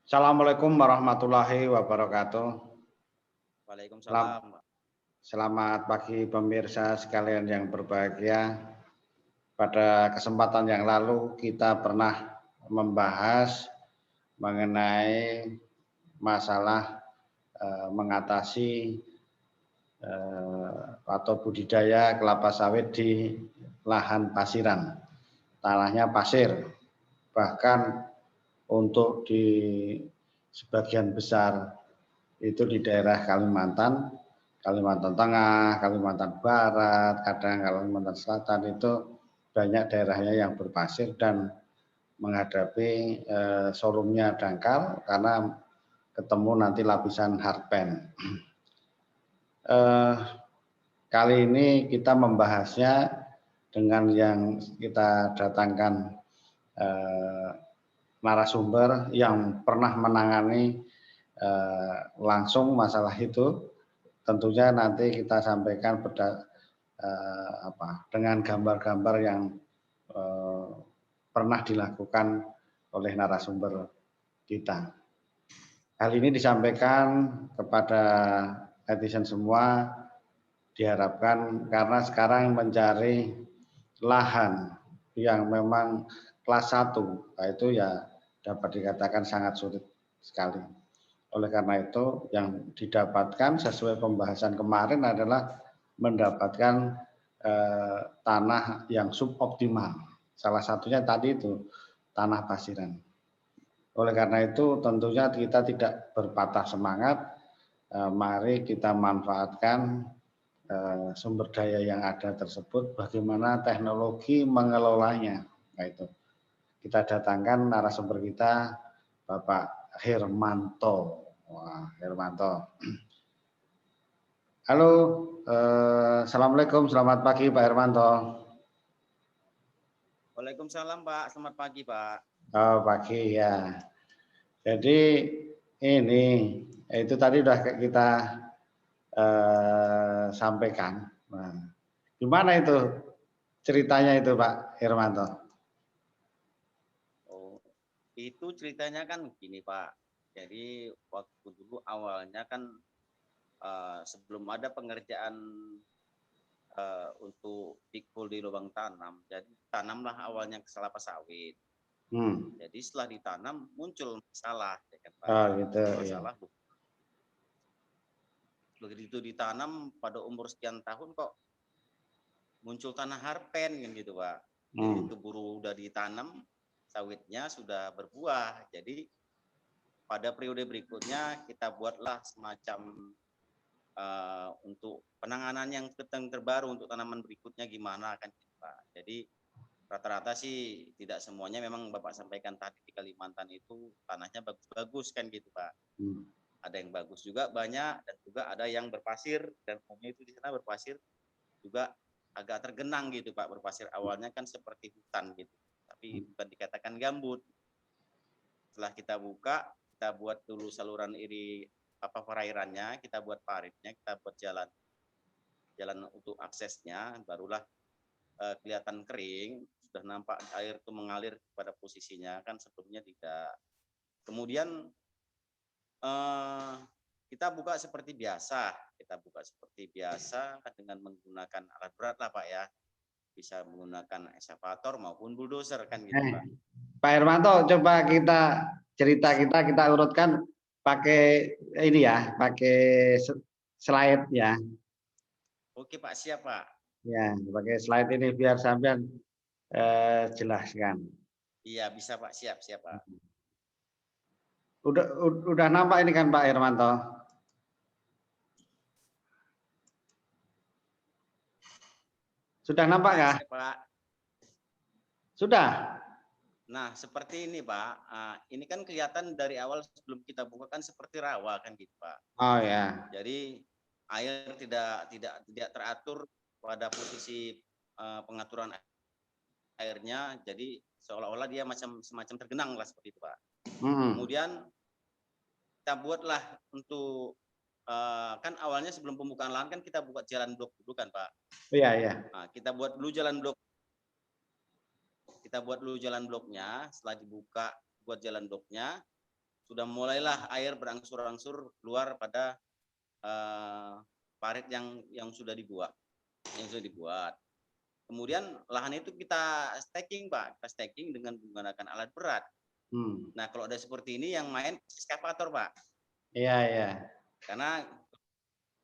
Assalamualaikum warahmatullahi wabarakatuh. Selam- Waalaikumsalam, Pak. Selamat pagi pemirsa sekalian yang berbahagia. Pada kesempatan yang lalu kita pernah membahas mengenai masalah mengatasi atau budidaya kelapa sawit di lahan pasiran. Tanahnya pasir. Bahkan untuk di sebagian besar itu di daerah Kalimantan, Kalimantan Tengah, Kalimantan Barat, kadang Kalimantan Selatan itu banyak daerahnya yang berpasir dan menghadapi sorumnya dangkal karena ketemu nanti lapisan hardpan. Kali ini kita membahasnya dengan yang kita datangkan narasumber yang pernah menangani langsung masalah itu. Tentunya nanti kita sampaikan dengan gambar-gambar yang pernah dilakukan oleh narasumber kita. Hal ini disampaikan kepada netizen semua, diharapkan karena sekarang mencari lahan yang memang kelas 1, itu ya dapat dikatakan sangat sulit sekali. Oleh karena itu yang didapatkan sesuai pembahasan kemarin adalah mendapatkan tanah yang suboptimal. Salah satunya tadi itu tanah pasiran. Oleh karena itu tentunya kita tidak berpatah semangat. Mari kita manfaatkan sumber daya yang ada tersebut, bagaimana teknologi mengelolanya. Nah, itu kita datangkan narasumber kita, Bapak Hermanto. Wah, Hermanto. Halo, assalamualaikum, selamat pagi Pak Hermanto. Waalaikumsalam, Pak. Selamat pagi, Pak. Oh, pagi ya. Jadi ini itu tadi sudah kita sampaikan. Nah, gimana itu ceritanya itu Pak Hermanto? Oh, itu ceritanya kan gini, Pak. Jadi waktu dulu awalnya kan sebelum ada pengerjaan untuk pikul di lubang tanam, jadi tanamlah awalnya kelapa sawit. Jadi setelah ditanam muncul masalah, ya kan, Pak? Oh gitu Masalah ya. begitu ditanam pada umur sekian tahun kok muncul tanah harpen kan gitu, Pak. Jadi keburu udah ditanam, sawitnya sudah berbuah. Jadi pada periode berikutnya kita buatlah semacam untuk penanganan yang terbaru untuk tanaman berikutnya gimana kan, Pak. Jadi rata-rata sih tidak semuanya memang Bapak sampaikan tadi di Kalimantan itu tanahnya bagus-bagus kan gitu, Pak. Ada yang bagus juga banyak dan juga ada yang berpasir dan umumnya itu di sana berpasir juga agak tergenang gitu, Pak. Berpasir awalnya kan seperti hutan gitu, tapi bukan dikatakan gambut. Setelah kita buka, kita buat dulu saluran iri perairannya, kita buat paritnya, kita buat jalan untuk aksesnya, barulah kelihatan kering, sudah nampak air itu mengalir pada posisinya, kan sebelumnya tidak. Kemudian kita buka seperti biasa kan dengan menggunakan alat berat lah, Pak ya, bisa menggunakan eskavator maupun bulldozer kan gitu, Pak. Pak Hermanto, coba kita urutkan pakai ini ya, pakai slide ya. Oke Pak, siap Pak. Ya, pakai slide ini biar sampean jelaskan. Iya bisa Pak, siap Pak. Udah nampak ini kan Pak Hermanto? Sudah nampak nggak? Siap, Pak. Sudah. Nah seperti ini Pak, ini kan kelihatan dari awal sebelum kita buka kan seperti rawa kan gitu Pak. Oh ya. Jadi air tidak teratur pada posisi pengaturan airnya, jadi seolah-olah dia semacam tergenang lah seperti itu Pak. Kemudian kita buatlah untuk kan awalnya sebelum pembukaan lahan kan kita buat jalan blok dulu kan Pak. Iya. Nah, kita buat dulu jalan blok. Kita buat dulu jalan bloknya, setelah dibuka buat jalan bloknya, sudah mulailah air berangsur-angsur keluar pada parit yang sudah dibuat. Kemudian lahan itu kita staking, Pak. Kita staking dengan menggunakan alat berat. Nah, kalau ada seperti ini yang main eskavator, Pak. Iya, iya. Karena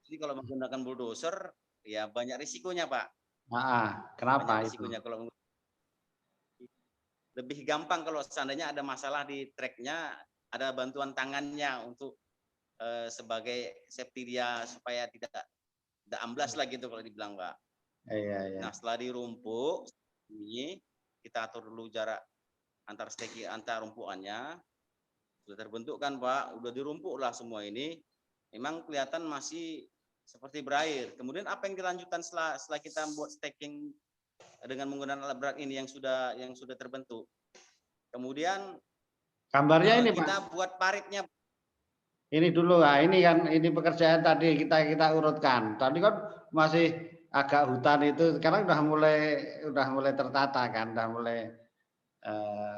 jadi kalau menggunakan bulldozer ya banyak risikonya, Pak. Kenapa banyak risikonya itu? Kalau lebih gampang kalau seandainya ada masalah di treknya, ada bantuan tangannya untuk sebagai safety dia supaya tidak amblas lah gitu kalau dibilang, Pak. Iya. Nah, setelah dirumpuk ini kita atur dulu jarak antar rumpukannya. Sudah terbentuk kan, Pak? Udah dirumpuk lah semua ini. Memang kelihatan masih seperti berair. Kemudian apa yang dilanjutkan setelah kita membuat staking dengan menggunakan alat berat ini yang sudah terbentuk? Kemudian gambarnya ini, kita Pak. Buat paritnya. Ini dulu, ini kan ini pekerjaan tadi kita urutkan. Tadi kan masih agak hutan itu, sekarang udah mulai tertata kan, udah mulai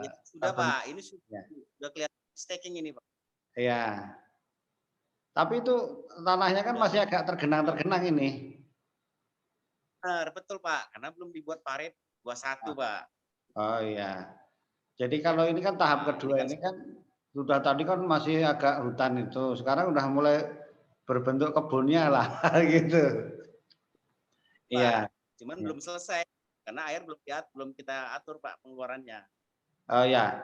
ya, sudah Pak, ini sudah kelihatan staking ini, Pak. Iya. Tapi itu tanahnya kan masih agak tergenang ini. Betul, Pak, karena belum dibuat parit 21, Pak. Oh iya. Jadi kalau ini kan tahap kedua ini kan sudah tadi kan masih agak hutan itu, sekarang udah mulai berbentuk kebunnya lah gitu. Iya. Cuman belum selesai karena air belum kita atur, Pak, pengeluarannya. Oh ya.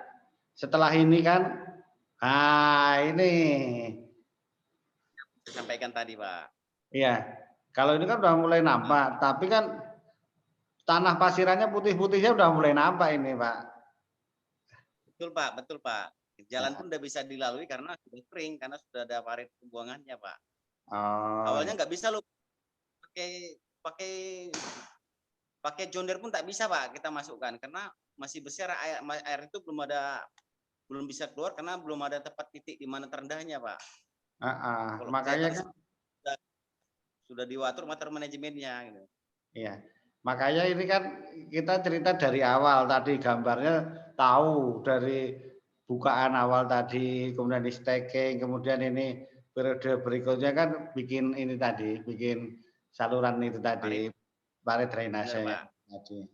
Setelah ini kan, ini saya sampaikan tadi, Pak. Iya. Kalau ini kan udah mulai nampak, tapi kan tanah pasirannya putih-putihnya udah mulai nampak ini, Pak. Betul, Pak. Jalan pun udah bisa dilalui karena sudah kering, karena sudah ada parit pembuangannya, Pak. Awalnya nggak bisa loh pakai jonder pun tak bisa, Pak, kita masukkan karena masih besar air itu belum bisa keluar karena belum ada tepat titik di mana terendahnya, Pak. Makanya kan sudah diwatur water manajemennya gitu. Iya. Makanya ini kan kita cerita dari awal tadi, gambarnya tahu dari bukaan awal tadi, kemudian di staking, kemudian ini periode berikutnya kan bikin ini tadi, bikin saluran itu tadi, parit drainase tadi.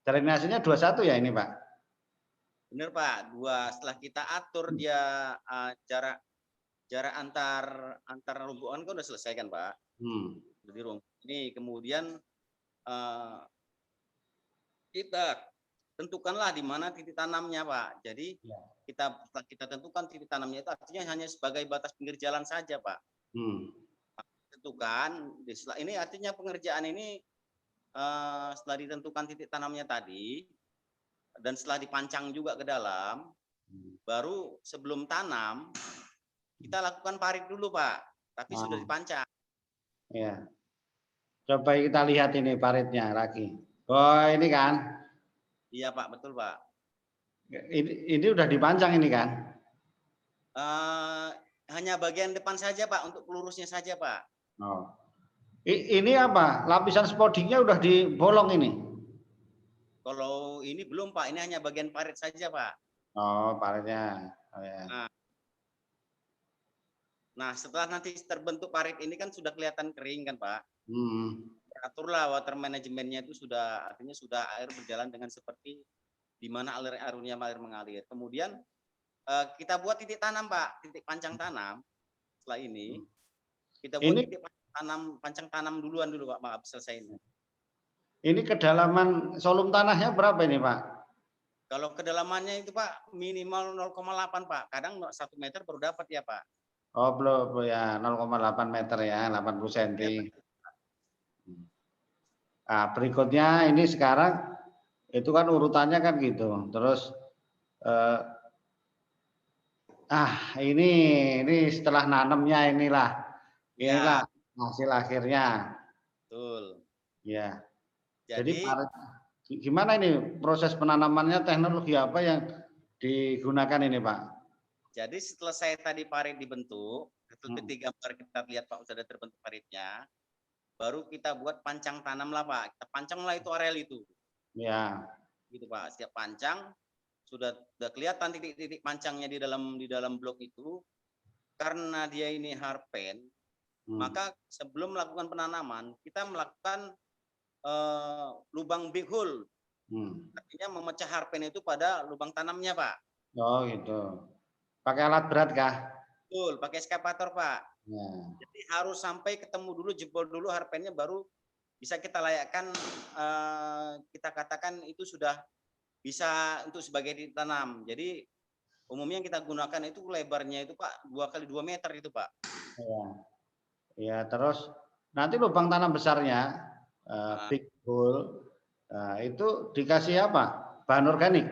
Drainasenya 21 ya ini, Pak? Benar, Pak. 2. Setelah kita atur dia jarak antar rumpukan kan udah selesai kan, Pak? Jadi ini kemudian kita tentukanlah di mana titik tanamnya, Pak. Jadi kita tentukan titik tanamnya itu artinya hanya sebagai batas pinggir jalan saja, Pak. Tentukan. Ini artinya pengerjaan ini setelah ditentukan titik tanamnya tadi dan setelah dipancang juga ke dalam, baru sebelum tanam kita lakukan parit dulu, Pak. Tapi sudah dipancang. Iya. Coba kita lihat ini paritnya lagi. Oh, ini kan? Iya, Pak, betul, Pak. Ini udah dipancang ini kan? Hanya bagian depan saja, Pak, untuk pelurusnya saja, Pak. Oh. Ini apa? Lapisan spodingnya udah dibolong ini? Kalau ini belum, Pak. Ini hanya bagian parit saja, Pak. Oh, paritnya. Oh, ya. Nah, setelah nanti terbentuk parit ini kan sudah kelihatan kering kan, Pak? Aturlah water manajemennya itu artinya sudah air berjalan dengan seperti di mana airnya mengalir. Kemudian kita buat titik tanam, Pak, titik pancang tanam. Setelah ini kita buat titik pancang tanam dulu, Pak. Maaf, selesai ini. Ini kedalaman solum tanahnya berapa ini, Pak? Kalau kedalamannya itu, Pak, minimal 0,8, Pak. Kadang 1 meter baru dapat ya, Pak. Oh, belum ya, 0,8 meter ya, 80 cm. Nah, berikutnya ini sekarang itu kan urutannya kan gitu. Terus ini setelah nanamnya inilah hasil akhirnya. Betul. Ya. Jadi gimana ini proses penanamannya, teknologi apa yang digunakan ini, Pak? Jadi setelah tadi parit dibentuk, seperti gambar kita lihat, Pak, sudah terbentuk paritnya. Baru kita buat pancang tanam lah, Pak. Kita pancang lah itu areal itu. Ya. Gitu, Pak. Setiap pancang sudah kelihatan titik-titik pancangnya di dalam blok itu. Karena dia ini harpen, maka sebelum melakukan penanaman kita melakukan lubang big hole. Artinya memecah harpen itu pada lubang tanamnya, Pak. Oh gitu. Pakai alat berat kah? Betul, pakai eskavator, Pak. Ya. Jadi harus sampai ketemu dulu, jebol dulu harpennya, baru bisa kita layakkan, kita katakan itu sudah bisa untuk sebagai ditanam. Jadi umumnya yang kita gunakan itu lebarnya itu, Pak, 2 kali 2 meter itu, Pak. Ya. Ya, terus nanti lubang tanam besarnya big hole itu dikasih apa? Bahan organik.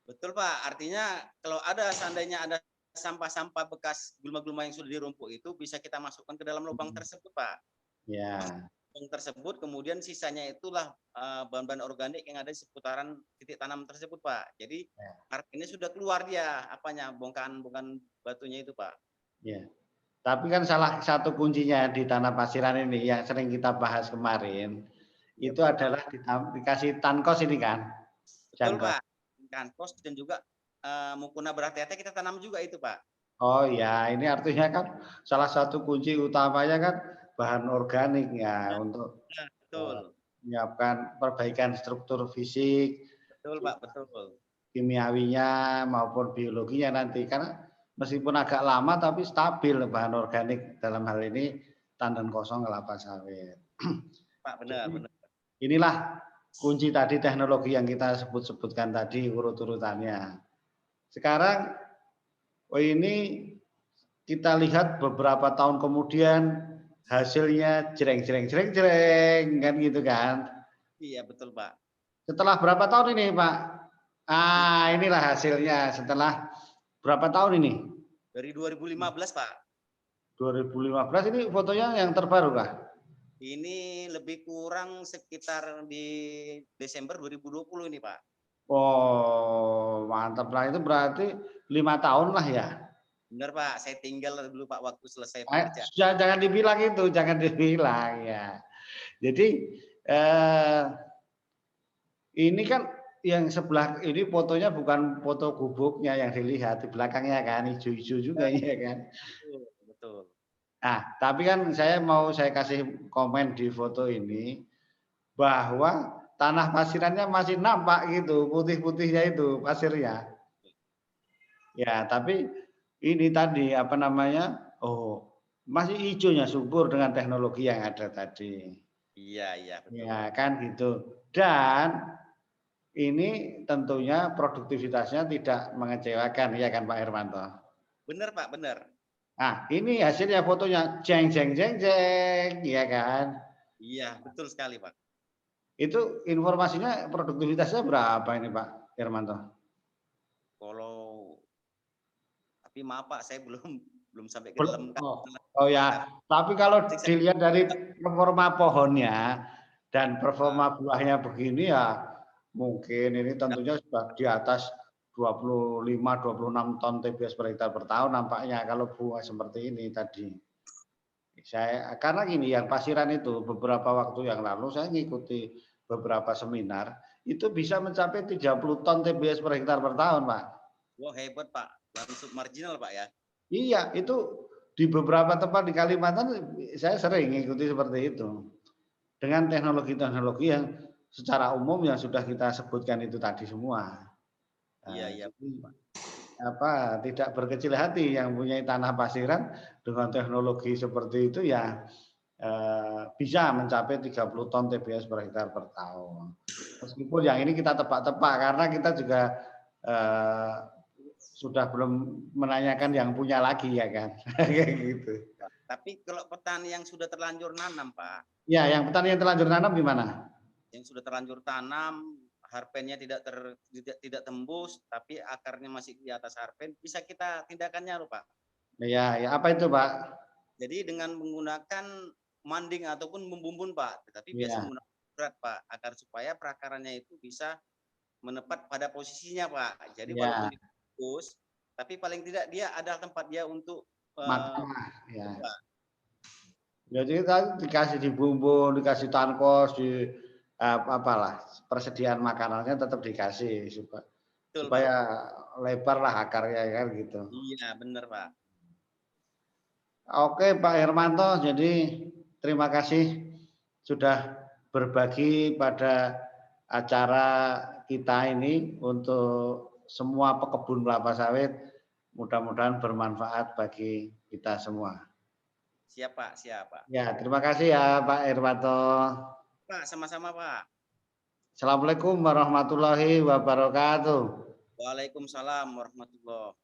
Betul, Pak. Artinya kalau seandainya ada sampah-sampah bekas gulma-gulma yang sudah dirumpuk itu bisa kita masukkan ke dalam lubang tersebut, Pak. Ya. Lubang tersebut, kemudian sisanya itulah bahan-bahan organik yang ada di seputaran titik tanam tersebut, Pak. Jadi ini sudah keluar dia bongkahan batunya itu, Pak. Ya. Tapi kan salah satu kuncinya di tanah pasiran ini yang sering kita bahas kemarin itu adalah dikasih tankos ini kan. Betul, Pak. Tankos dan juga mukuna berhati-hati kita tanam juga itu, Pak. Oh ya, ini artinya kan salah satu kunci utamanya kan bahan organik ya untuk menyiapkan perbaikan struktur fisik. Betul, Pak, betul. Kimiawinya maupun biologinya nanti, karena meskipun agak lama tapi stabil bahan organik dalam hal ini tandan kosong kelapa sawit. Pak, benar. Inilah kunci tadi teknologi yang kita sebutkan tadi urut-urutannya. Sekarang ini kita lihat beberapa tahun kemudian hasilnya jreng kan gitu kan. Iya, betul, Pak. Setelah berapa tahun ini, Pak? Inilah hasilnya setelah berapa tahun ini? Dari 2015, Pak. 2015 ini fotonya yang terbaru kah? Ini lebih kurang sekitar di Desember 2020 ini, Pak. Oh, mantap lah, itu berarti 5 tahun lah ya. Benar, Pak. Saya tinggal dulu, Pak, waktu selesai bekerja. Jangan dibilang itu, jangan dibilang ya. Jadi ini kan yang sebelah ini fotonya bukan foto gubuknya yang dilihat, di belakangnya kan hijau-hijau juga ya kan. Betul. Nah, tapi kan saya kasih komen di foto ini bahwa tanah pasirannya masih nampak gitu, putih-putihnya itu pasirnya. Ya, tapi ini tadi apa namanya? Oh, masih hijaunya subur dengan teknologi yang ada tadi. Iya, betul. Ya, kan gitu. Dan ini tentunya produktivitasnya tidak mengecewakan, ya kan Pak Hermanto? Benar, Pak, benar. Nah, ini hasilnya fotonya jeng, ya kan? Iya, betul sekali, Pak. Itu informasinya produktivitasnya berapa ini Pak Hermanto? Tapi maaf Pak, saya belum sampai ke dalam. Oh ya, tapi kalau dilihat dari performa pohonnya dan performa buahnya begini ya mungkin ini tentunya sudah di atas 25-26 ton TBS per hektar per tahun nampaknya kalau buah seperti ini tadi. Karena gini, yang pasiran itu beberapa waktu yang lalu saya ngikuti beberapa seminar itu bisa mencapai 30 ton TBS per hektar per tahun, Pak. Wah, hebat, Pak. Langsung marginal, Pak ya. Iya, itu di beberapa tempat di Kalimantan saya sering ngikuti seperti itu. Dengan teknologi-teknologi yang secara umum yang sudah kita sebutkan itu tadi semua. Iya, Pak. Tidak berkecil hati yang punya tanah pasiran dengan teknologi seperti itu ya bisa mencapai 30 ton TBS per hektar per tahun. Meskipun yang ini kita tebak-tebak karena kita juga sudah belum menanyakan yang punya lagi ya kan. Kayak gitu. Tapi kalau petani yang sudah terlanjur nanam, Pak. Ya, yang petani yang terlanjur nanam gimana? Yang sudah terlanjur tanam, harpennya tidak tembus, tapi akarnya masih di atas harpen, bisa kita tindakannya loh, Pak. Ya, apa itu, Pak? Jadi dengan menggunakan manding ataupun membumbun, Pak. Tetapi biasa menggunakan berat, Pak, agar supaya perakarannya itu bisa menepat pada posisinya, Pak. Jadi walaupun dibungkus, tapi paling tidak dia ada tempat dia untuk makan. Ya. Jadi kan dikasih dibumbun, dikasih tankos, apalah persediaan makanannya tetap dikasih Betul, supaya Pak. lebar lah akarnya kan gitu. Iya, benar, Pak. Oke Pak Hermanto, jadi terima kasih sudah berbagi pada acara kita ini untuk semua pekebun kelapa sawit. Mudah-mudahan bermanfaat bagi kita semua. Siap, Pak. Siap, Pak. Ya, terima kasih ya Pak Hermanto. Pak, sama-sama, Pak. Assalamualaikum warahmatullahi wabarakatuh. Waalaikumsalam warahmatullahi